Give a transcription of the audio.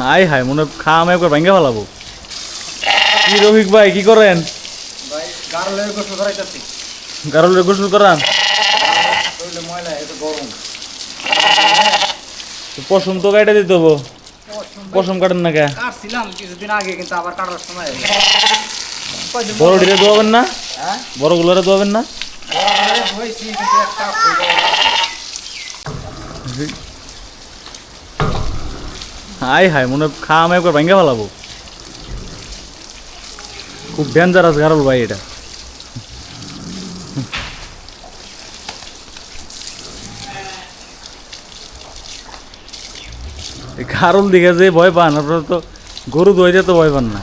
High high মনে খাম একবার ভেঙে ফেলাবো। কি রফিক ভাই কি করেন? ভাই গারলের গোসল করাইতাছি। গারলের গোসল করান? শরীরে ময়লা এত গরম। পশম তো কাটে দিতে হবো। পশম কাটেন না কে? কাটছিলাম কিছুদিন আগে কিন্তু আবার কাটার সময় হয়ে গেছে। বড় ডিরে দোয়াবেন না? হ্যাঁ বড় গুলোরে দোয়াবেন না? হয়েছি কিন্তু একটা হাই হাই মনে খাম একবার ভেঙে ফেলাবো। খুব ডেঞ্জারাস গারল ভাই এটা। এই গারল দিকে যে ভয় পান আপনারা তো গরু দইতে তো ভয় পান না।